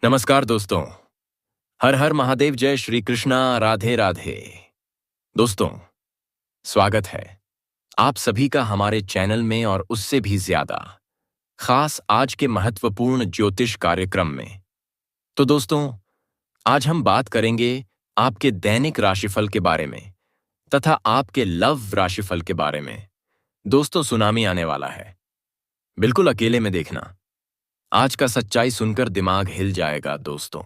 नमस्कार दोस्तों। हर हर महादेव, जय श्री कृष्णा, राधे राधे। दोस्तों, स्वागत है आप सभी का हमारे चैनल में और उससे भी ज्यादा खास आज के महत्वपूर्ण ज्योतिष कार्यक्रम में। तो दोस्तों, आज हम बात करेंगे आपके दैनिक राशिफल के बारे में तथा आपके लव राशिफल के बारे में। दोस्तों, सुनामी आने वाला है, बिल्कुल अकेले में देखना। आज का सच्चाई सुनकर दिमाग हिल जाएगा दोस्तों।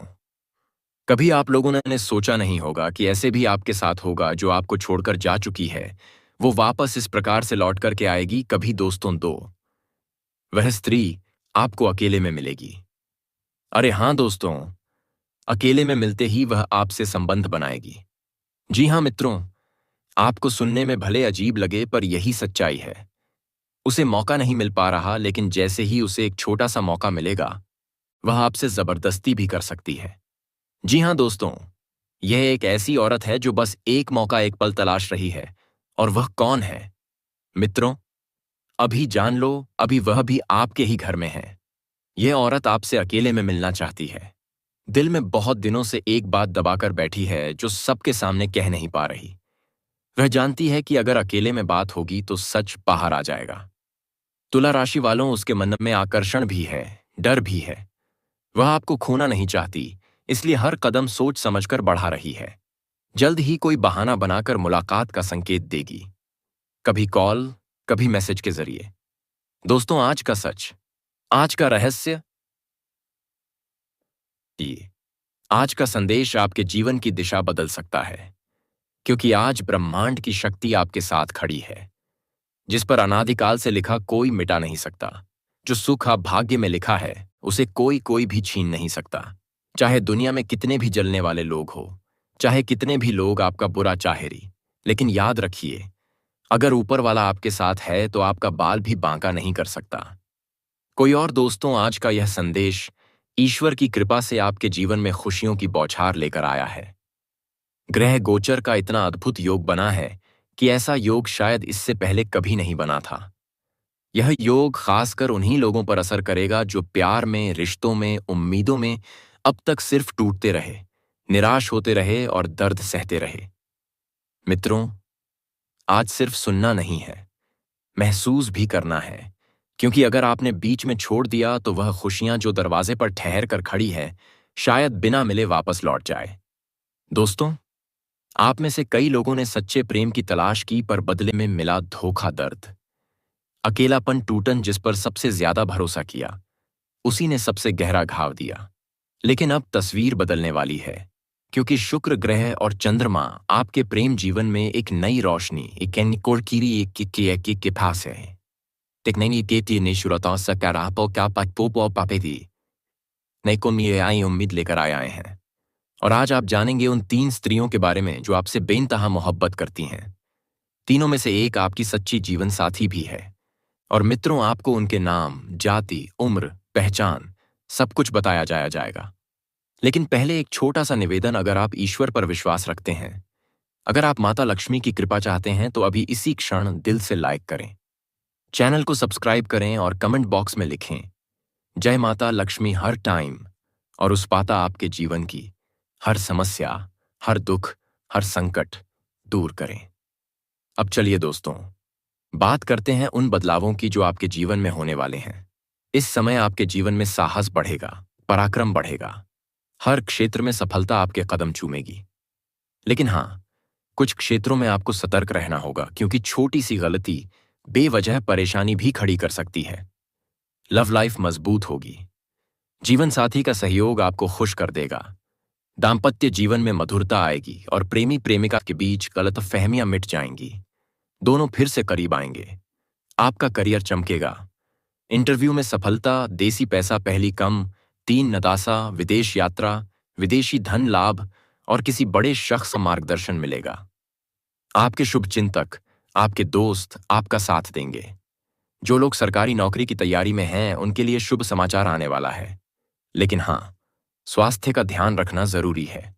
कभी आप लोगों ने सोचा नहीं होगा कि ऐसे भी आपके साथ होगा। जो आपको छोड़कर जा चुकी है वो वापस इस प्रकार से लौट करके आएगी। कभी दोस्तों वह स्त्री आपको अकेले में मिलेगी। अरे हाँ दोस्तों, अकेले में मिलते ही वह आपसे संबंध बनाएगी। जी हाँ मित्रों, आपको सुनने में भले अजीब लगे पर यही सच्चाई है। उसे मौका नहीं मिल पा रहा, लेकिन जैसे ही उसे एक छोटा सा मौका मिलेगा वह आपसे जबरदस्ती भी कर सकती है। जी हाँ दोस्तों, यह एक ऐसी औरत है जो बस एक मौका, एक पल तलाश रही है। और वह कौन है मित्रों? अभी जान लो, अभी वह भी आपके ही घर में है। यह औरत आपसे अकेले में मिलना चाहती है। दिल में बहुत दिनों से एक बात दबाकर बैठी है जो सबके सामने कह नहीं पा रही। वह जानती है कि अगर अकेले में बात होगी तो सच बाहर आ जाएगा। तुला राशि वालों, उसके मन में आकर्षण भी है, डर भी है। वह आपको खोना नहीं चाहती, इसलिए हर कदम सोच समझकर बढ़ा रही है। जल्द ही कोई बहाना बनाकर मुलाकात का संकेत देगी, कभी कॉल, कभी मैसेज के जरिए। दोस्तों, आज का सच, आज का रहस्य, ये आज का संदेश आपके जीवन की दिशा बदल सकता है। क्योंकि आज ब्रह्मांड की शक्ति आपके साथ खड़ी है, जिस पर अनादिकाल से लिखा कोई मिटा नहीं सकता। जो सुख आप भाग्य में लिखा है उसे कोई कोई भी छीन नहीं सकता। चाहे दुनिया में कितने भी जलने वाले लोग हो, चाहे कितने भी लोग आपका बुरा चाहे रही, लेकिन याद रखिए, अगर ऊपर वाला आपके साथ है तो आपका बाल भी बांका नहीं कर सकता कोई और। दोस्तों, आज का यह संदेश ईश्वर की कृपा से आपके जीवन में खुशियों की बौछार लेकर आया है। ग्रह गोचर का इतना अद्भुत योग बना है कि ऐसा योग शायद इससे पहले कभी नहीं बना था। यह योग खासकर उन्हीं लोगों पर असर करेगा जो प्यार में, रिश्तों में, उम्मीदों में अब तक सिर्फ टूटते रहे, निराश होते रहे और दर्द सहते रहे। मित्रों, आज सिर्फ सुनना नहीं है, महसूस भी करना है। क्योंकि अगर आपने बीच में छोड़ दिया तो वह खुशियां जो दरवाजे पर ठहर कर खड़ी है शायद बिना मिले वापस लौट जाए। दोस्तों, आप में से कई लोगों ने सच्चे प्रेम की तलाश की पर बदले में मिला धोखा, दर्द, अकेलापन, टूटन। जिस पर सबसे ज्यादा भरोसा किया उसी ने सबसे गहरा घाव दिया। लेकिन अब तस्वीर बदलने वाली है, क्योंकि शुक्र ग्रह और चंद्रमा आपके प्रेम जीवन में एक नई रोशनी, एक एनिकोरकीरी, एक के पास है। टेक्ननी केती ने शुरुआत सकारात्मक का पकपो पापेदी नई को आई उम्मीद लेकर आए हैं। और आज आप जानेंगे उन 3 स्त्रियों के बारे में जो आपसे बेइंतहा मोहब्बत करती हैं। तीनों में से एक आपकी सच्ची जीवन साथी भी है। और मित्रों, आपको उनके नाम, जाति, उम्र, पहचान सब कुछ बताया जाएगा। लेकिन पहले एक छोटा सा निवेदन, अगर आप ईश्वर पर विश्वास रखते हैं, अगर आप माता लक्ष्मी की कृपा चाहते हैं तो अभी इसी क्षण दिल से लाइक करें, चैनल को सब्सक्राइब करें और कमेंट बॉक्स में लिखें, जय माता लक्ष्मी हर टाइम। और उस पाता आपके जीवन की हर समस्या, हर दुख, हर संकट दूर करें। अब चलिए दोस्तों, बात करते हैं उन बदलावों की जो आपके जीवन में होने वाले हैं। इस समय आपके जीवन में साहस बढ़ेगा, पराक्रम बढ़ेगा, हर क्षेत्र में सफलता आपके कदम चूमेगी। लेकिन हाँ, कुछ क्षेत्रों में आपको सतर्क रहना होगा, क्योंकि छोटी सी गलती बेवजह परेशानी भी खड़ी कर सकती है। लव लाइफ मजबूत होगी, जीवन साथी का सहयोग आपको खुश कर देगा, दाम्पत्य जीवन में मधुरता आएगी और प्रेमी प्रेमिका के बीच गलतफहमियां मिट जाएंगी। दोनों फिर से करीब आएंगे, आपका करियर चमकेगा, इंटरव्यू में सफलता, देसी पैसा पहली कम, 3 नदासा, विदेश यात्रा, विदेशी धन लाभ और किसी बड़े शख्स का मार्गदर्शन मिलेगा। आपके शुभचिंतक, आपके दोस्त आपका साथ देंगे। जो लोग सरकारी नौकरी की तैयारी में हैं उनके लिए शुभ समाचार आने वाला है। लेकिन हाँ, स्वास्थ्य का ध्यान रखना जरूरी है,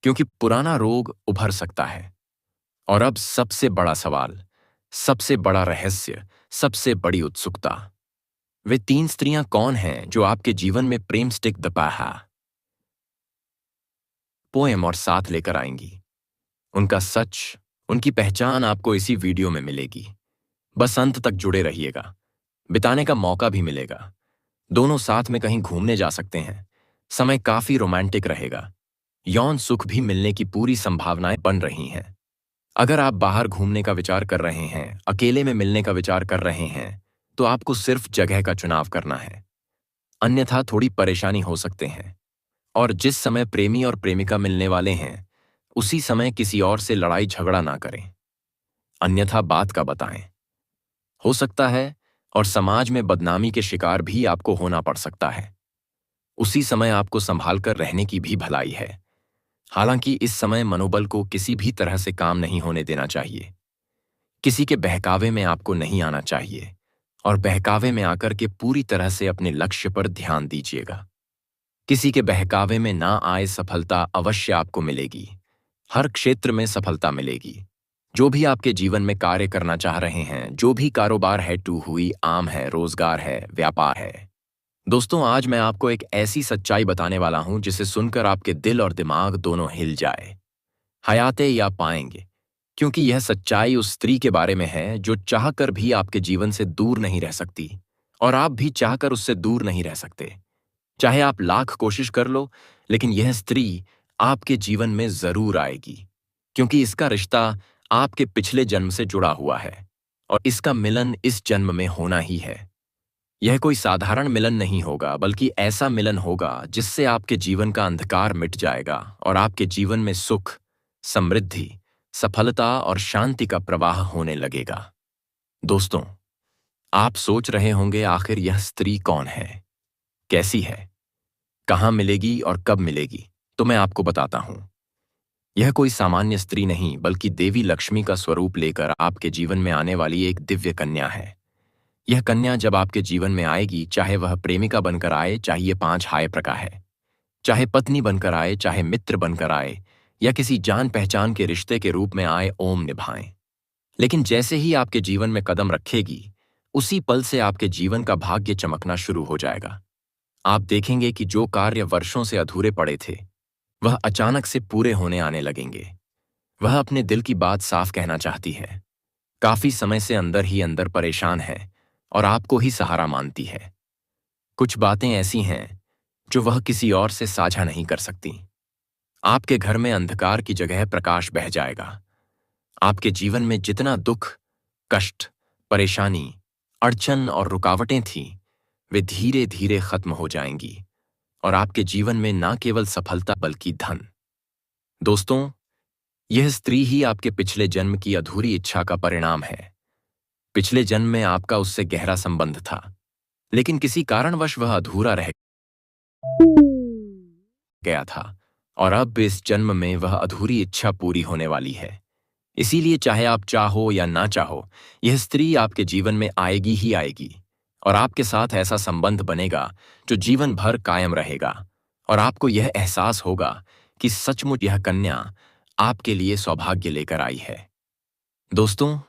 क्योंकि पुराना रोग उभर सकता है। और अब सबसे बड़ा सवाल, सबसे बड़ा रहस्य, सबसे बड़ी उत्सुकता, वे 3 स्त्रियां कौन हैं जो आपके जीवन में प्रेम स्टिक दबा है? पोएम और साथ लेकर आएंगी। उनका सच, उनकी पहचान आपको इसी वीडियो में मिलेगी। बस अंत तक जुड़े रहिएगा। बिताने का मौका भी मिलेगा। दोनों साथ में कहीं घूमने जा सकते हैं। समय काफी रोमांटिक रहेगा। यौन सुख भी मिलने की पूरी संभावनाएं बन रही हैं। अगर आप बाहर घूमने का विचार कर रहे हैं, अकेले में मिलने का विचार कर रहे हैं, तो आपको सिर्फ जगह का चुनाव करना है। अन्यथा थोड़ी परेशानी हो सकते हैं। और जिस समय प्रेमी और प्रेमिका मिलने वाले हैं, उसी समय किसी और से लड़ाई झगड़ा ना करें। अन्यथा बात का बताएं। हो सकता है और समाज में बदनामी के शिकार भी आपको होना पड़ सकता है। उसी समय आपको संभाल कर रहने की भी भलाई है। हालांकि इस समय मनोबल को किसी भी तरह से काम नहीं होने देना चाहिए। किसी के बहकावे में आपको नहीं आना चाहिए और बहकावे में आकर के पूरी तरह से अपने लक्ष्य पर ध्यान दीजिएगा। किसी के बहकावे में ना आए सफलता अवश्य आपको मिलेगी। हर क्षेत्र में सफलता मिलेगी। जो भी आपके जीवन में कार्य करना चाह रहे हैं, जो भी कारोबार है, टू हुई, आम है, रोजगार है, व्यापार है। दोस्तों, आज मैं आपको एक ऐसी सच्चाई बताने वाला हूं जिसे सुनकर आपके दिल और दिमाग दोनों हिल जाए। हयाते या पाएंगे, क्योंकि यह सच्चाई उस स्त्री के बारे में है जो चाहकर भी आपके जीवन से दूर नहीं रह सकती और आप भी चाहकर उससे दूर नहीं रह सकते। चाहे आप लाख कोशिश कर लो, लेकिन यह स्त्री आपके जीवन में जरूर आएगी, क्योंकि इसका रिश्ता आपके पिछले जन्म से जुड़ा हुआ है और इसका मिलन इस जन्म में होना ही है। यह कोई साधारण मिलन नहीं होगा, बल्कि ऐसा मिलन होगा जिससे आपके जीवन का अंधकार मिट जाएगा और आपके जीवन में सुख, समृद्धि, सफलता और शांति का प्रवाह होने लगेगा। दोस्तों, आप सोच रहे होंगे आखिर यह स्त्री कौन है, कैसी है, कहां मिलेगी और कब मिलेगी? तो मैं आपको बताता हूं। यह कोई सामान्य स्त्री नहीं, बल्कि देवी लक्ष्मी का स्वरूप लेकर आपके जीवन में आने वाली एक दिव्य कन्या है। यह कन्या जब आपके जीवन में आएगी, चाहे वह प्रेमिका बनकर आए, चाहे ये 5 हाय प्रकार है, चाहे पत्नी बनकर आए, चाहे मित्र बनकर आए, या किसी जान पहचान के रिश्ते के रूप में आए, ओम निभाएं। लेकिन जैसे ही आपके जीवन में कदम रखेगी, उसी पल से आपके जीवन का भाग्य चमकना शुरू हो जाएगा। आप देखेंगे कि जो कार्य वर्षों से अधूरे पड़े थे, वह अचानक से पूरे होने आने लगेंगे। वह अपने दिल की बात साफ कहना चाहती है। काफी समय से अंदर ही अंदर परेशान है और आपको ही सहारा मानती है। कुछ बातें ऐसी हैं जो वह किसी और से साझा नहीं कर सकती। आपके घर में अंधकार की जगह प्रकाश बह जाएगा। आपके जीवन में जितना दुख, कष्ट, परेशानी, अड़चन और रुकावटें थीं, वे धीरे धीरे खत्म हो जाएंगी और आपके जीवन में न केवल सफलता बल्कि धन। दोस्तों, यह स्त्री ही आपके पिछले जन्म की अधूरी इच्छा का परिणाम है। पिछले जन्म में आपका उससे गहरा संबंध था, लेकिन किसी कारणवश वह अधूरा रह गया था और अब इस जन्म में वह अधूरी इच्छा पूरी होने वाली है। इसीलिए चाहे आप चाहो या ना चाहो, यह स्त्री आपके जीवन में आएगी ही आएगी और आपके साथ ऐसा संबंध बनेगा जो जीवन भर कायम रहेगा और आपको यह एहसास होगा कि सचमुच यह कन्या आपके लिए सौभाग्य लेकर आई है। दोस्तों,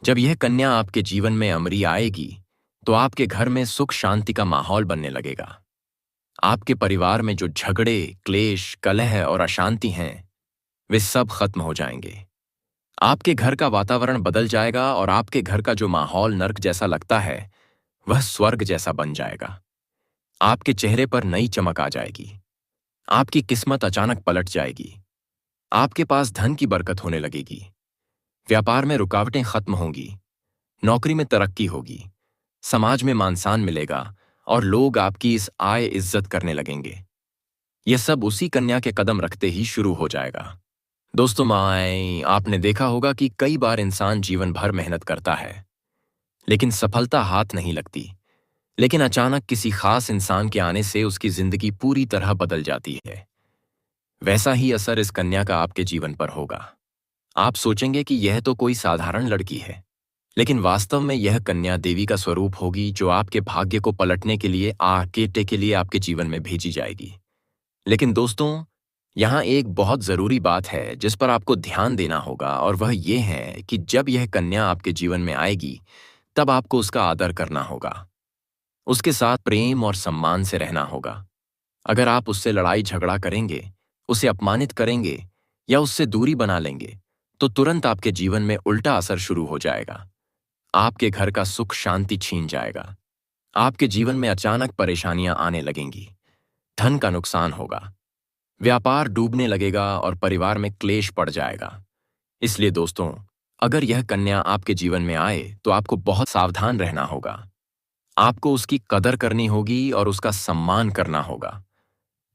जब यह कन्या आपके जीवन में अमरी आएगी, तो आपके घर में सुख शांति का माहौल बनने लगेगा। आपके परिवार में जो झगड़े, क्लेश, कलह और अशांति हैं, वे सब खत्म हो जाएंगे। आपके घर का वातावरण बदल जाएगा और आपके घर का जो माहौल नर्क जैसा लगता है, वह स्वर्ग जैसा बन जाएगा। आपके चेहरे पर नई चमक आ जाएगी। आपकी किस्मत अचानक पलट जाएगी। आपके पास धन की बरकत होने लगेगी। व्यापार में रुकावटें खत्म होंगी। नौकरी में तरक्की होगी। समाज में मान-सम्मान मिलेगा और लोग आपकी इस आय इज्जत करने लगेंगे। यह सब उसी कन्या के कदम रखते ही शुरू हो जाएगा। दोस्तों, आपने देखा होगा कि कई बार इंसान जीवन भर मेहनत करता है, लेकिन सफलता हाथ नहीं लगती। लेकिन अचानक किसी खास इंसान के आने से उसकी जिंदगी पूरी तरह बदल जाती है। वैसा ही असर इस कन्या का आपके जीवन पर होगा। आप सोचेंगे कि यह तो कोई साधारण लड़की है, लेकिन वास्तव में यह कन्या देवी का स्वरूप होगी जो आपके भाग्य को पलटने के लिए, आकेटे के लिए आपके जीवन में भेजी जाएगी। लेकिन दोस्तों, यहाँ एक बहुत जरूरी बात है जिस पर आपको ध्यान देना होगा, और वह ये है कि जब यह कन्या आपके जीवन में आएगी, तब आपको उसका आदर करना होगा। उसके साथ प्रेम और सम्मान से रहना होगा। अगर आप उससे लड़ाई झगड़ा करेंगे, उसे अपमानित करेंगे या उससे दूरी बना लेंगे तो तुरंत आपके जीवन में उल्टा असर शुरू हो जाएगा। आपके घर का सुख शांति छीन जाएगा। आपके जीवन में अचानक परेशानियां आने लगेंगी। धन का नुकसान होगा। व्यापार डूबने लगेगा और परिवार में क्लेश पड़ जाएगा। इसलिए दोस्तों, अगर यह कन्या आपके जीवन में आए तो आपको बहुत सावधान रहना होगा। आपको उसकी कदर करनी होगी और उसका सम्मान करना होगा।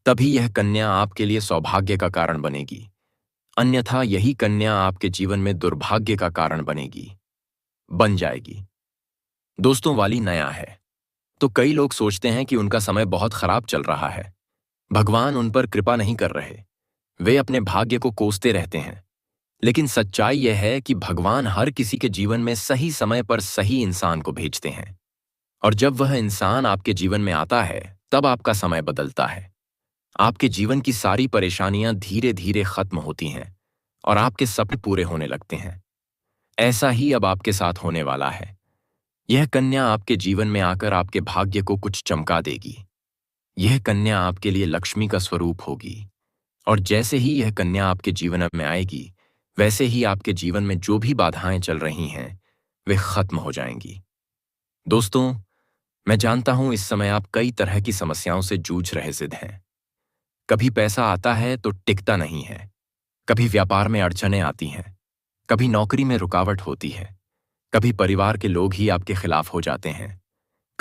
तभी यह कन्या आपके लिए सौभाग्य का कारण बनेगी। अन्यथा यही कन्या आपके जीवन में दुर्भाग्य का कारण बन जाएगी। दोस्तों, वाली नया है तो कई लोग सोचते हैं कि उनका समय बहुत खराब चल रहा है। भगवान उन पर कृपा नहीं कर रहे। वे अपने भाग्य को कोसते रहते हैं। लेकिन सच्चाई यह है कि भगवान हर किसी के जीवन में सही समय पर सही इंसान को भेजते हैं। और जब वह इंसान आपके जीवन में आता है तब आपका समय बदलता है। आपके जीवन की सारी परेशानियां धीरे धीरे खत्म होती हैं और आपके सपने पूरे होने लगते हैं। ऐसा ही अब आपके साथ होने वाला है। यह कन्या आपके जीवन में आकर आपके भाग्य को कुछ चमका देगी। यह कन्या आपके लिए लक्ष्मी का स्वरूप होगी। और जैसे ही यह कन्या आपके जीवन में आएगी, वैसे ही आपके जीवन में जो भी बाधाएं चल रही हैं वे खत्म हो जाएंगी। दोस्तों, मैं जानता हूं इस समय आप कई तरह की समस्याओं से जूझ रहे जिद हैं। कभी पैसा आता है तो टिकता नहीं है। कभी व्यापार में अड़चनें आती हैं। कभी नौकरी में रुकावट होती है। कभी परिवार के लोग ही आपके खिलाफ हो जाते हैं।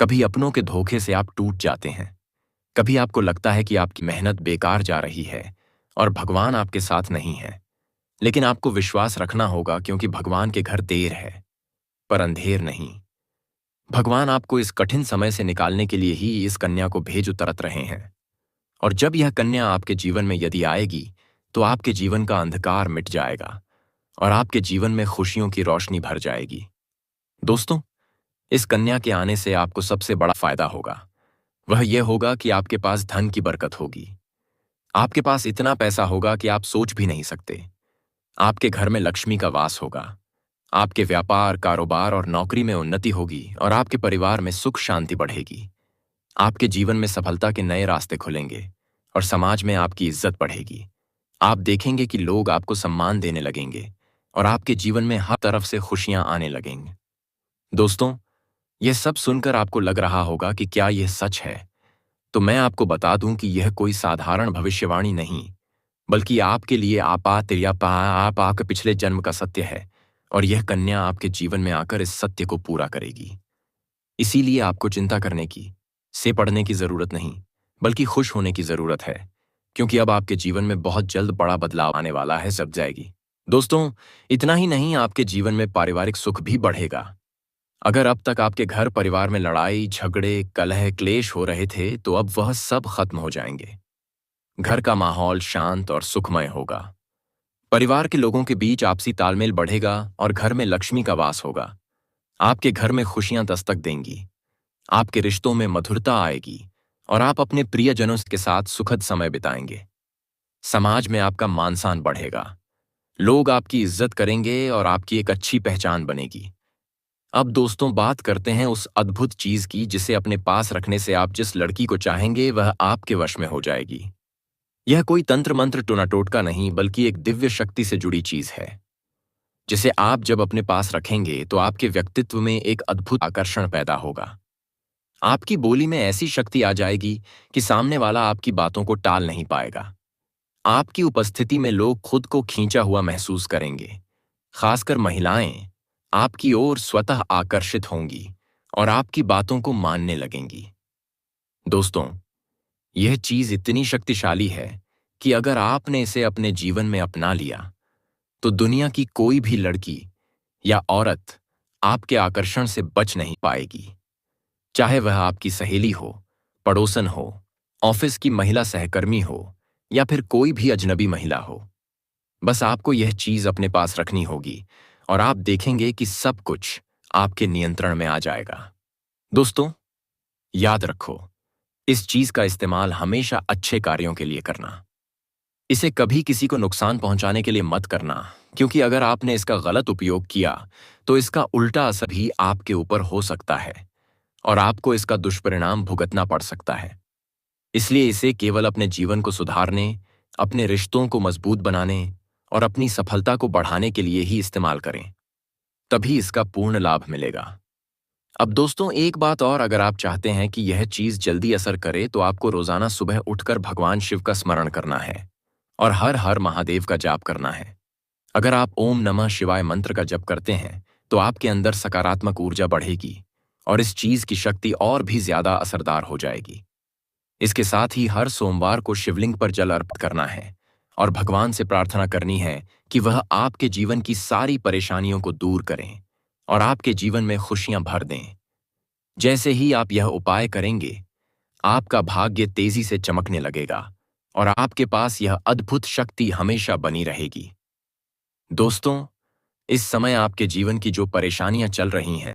कभी अपनों के धोखे से आप टूट जाते हैं। कभी आपको लगता है कि आपकी मेहनत बेकार जा रही है और भगवान आपके साथ नहीं है। लेकिन आपको विश्वास रखना होगा, क्योंकि भगवान के घर देर है पर अंधेर नहीं। भगवान आपको इस कठिन समय से निकालने के लिए ही इस कन्या को भेज उतरत रहे हैं। और जब यह कन्या आपके जीवन में यदि आएगी तो आपके जीवन का अंधकार मिट जाएगा और आपके जीवन में खुशियों की रोशनी भर जाएगी। दोस्तों, इस कन्या के आने से आपको सबसे बड़ा फायदा होगा। वह यह होगा कि आपके पास धन की बरकत होगी। आपके पास इतना पैसा होगा कि आप सोच भी नहीं सकते। आपके घर में लक्ष्मी का वास होगा। आपके व्यापार, कारोबार और नौकरी में उन्नति होगी और आपके परिवार में सुख शांति बढ़ेगी। आपके जीवन में सफलता के नए रास्ते खुलेंगे और समाज में आपकी इज्जत बढ़ेगी। आप देखेंगे कि लोग आपको सम्मान देने लगेंगे और आपके जीवन में हर तरफ से खुशियां आने लगेंगी। दोस्तों, यह सब सुनकर आपको लग रहा होगा कि क्या यह सच है? तो मैं आपको बता दूं कि यह कोई साधारण भविष्यवाणी नहीं, बल्कि आपके लिए आप आपके पिछले जन्म का सत्य है। और यह कन्या आपके जीवन में आकर इस सत्य को पूरा करेगी। इसीलिए आपको चिंता करने की, से पढ़ने की जरूरत नहीं, बल्कि खुश होने की जरूरत है, क्योंकि अब आपके जीवन में बहुत जल्द बड़ा बदलाव आने वाला है, सब जाएगी। दोस्तों, इतना ही नहीं, आपके जीवन में पारिवारिक सुख भी बढ़ेगा। अगर अब तक आपके घर परिवार में लड़ाई झगड़े कलह क्लेश हो रहे थे तो अब वह सब खत्म हो जाएंगे। घर का माहौल शांत और सुखमय होगा। परिवार के लोगों के बीच आपसी तालमेल बढ़ेगा और घर में लक्ष्मी का वास होगा। आपके घर में खुशियां दस्तक देंगी। आपके रिश्तों में मधुरता आएगी और आप अपने प्रियजनों के साथ सुखद समय बिताएंगे। समाज में आपका मान-सम्मान बढ़ेगा। लोग आपकी इज्जत करेंगे और आपकी एक अच्छी पहचान बनेगी। अब दोस्तों, बात करते हैं उस अद्भुत चीज की जिसे अपने पास रखने से आप जिस लड़की को चाहेंगे वह आपके वश में हो जाएगी। यह कोई तंत्र मंत्र टोना टोटका नहीं, बल्कि एक दिव्य शक्ति से जुड़ी चीज है, जिसे आप जब अपने पास रखेंगे तो आपके व्यक्तित्व में एक अद्भुत आकर्षण पैदा होगा। आपकी बोली में ऐसी शक्ति आ जाएगी कि सामने वाला आपकी बातों को टाल नहीं पाएगा। आपकी उपस्थिति में लोग खुद को खींचा हुआ महसूस करेंगे। खासकर महिलाएं आपकी ओर स्वतः आकर्षित होंगी और आपकी बातों को मानने लगेंगी। दोस्तों, यह चीज इतनी शक्तिशाली है कि अगर आपने इसे अपने जीवन में अपना लिया तो दुनिया की कोई भी लड़की या औरत आपके आकर्षण से बच नहीं पाएगी। चाहे वह आपकी सहेली हो, पड़ोसन हो, ऑफिस की महिला सहकर्मी हो या फिर कोई भी अजनबी महिला हो। बस आपको यह चीज अपने पास रखनी होगी और आप देखेंगे कि सब कुछ आपके नियंत्रण में आ जाएगा। दोस्तों, याद रखो, इस चीज का इस्तेमाल हमेशा अच्छे कार्यों के लिए करना। इसे कभी किसी को नुकसान पहुंचाने के लिए मत करना, क्योंकि अगर आपने इसका गलत उपयोग किया तो इसका उल्टा असर भी आपके ऊपर हो सकता है और आपको इसका दुष्परिणाम भुगतना पड़ सकता है। इसलिए इसे केवल अपने जीवन को सुधारने, अपने रिश्तों को मजबूत बनाने और अपनी सफलता को बढ़ाने के लिए ही इस्तेमाल करें। तभी इसका पूर्ण लाभ मिलेगा। अब दोस्तों, एक बात और, अगर आप चाहते हैं कि यह चीज जल्दी असर करे तो आपको रोजाना सुबह उठकर भगवान शिव का स्मरण करना है और हर हर महादेव का जाप करना है। अगर आप ओम नमः शिवाय मंत्र का जप करते हैं तो आपके अंदर सकारात्मक ऊर्जा बढ़ेगी और इस चीज की शक्ति और भी ज्यादा असरदार हो जाएगी। इसके साथ ही हर सोमवार को शिवलिंग पर जल अर्पित करना है और भगवान से प्रार्थना करनी है कि वह आपके जीवन की सारी परेशानियों को दूर करें और आपके जीवन में खुशियां भर दें। जैसे ही आप यह उपाय करेंगे, आपका भाग्य तेजी से चमकने लगेगा और आपके पास यह अद्भुत शक्ति हमेशा बनी रहेगी। दोस्तों, इस समय आपके जीवन की जो परेशानियां चल रही हैं,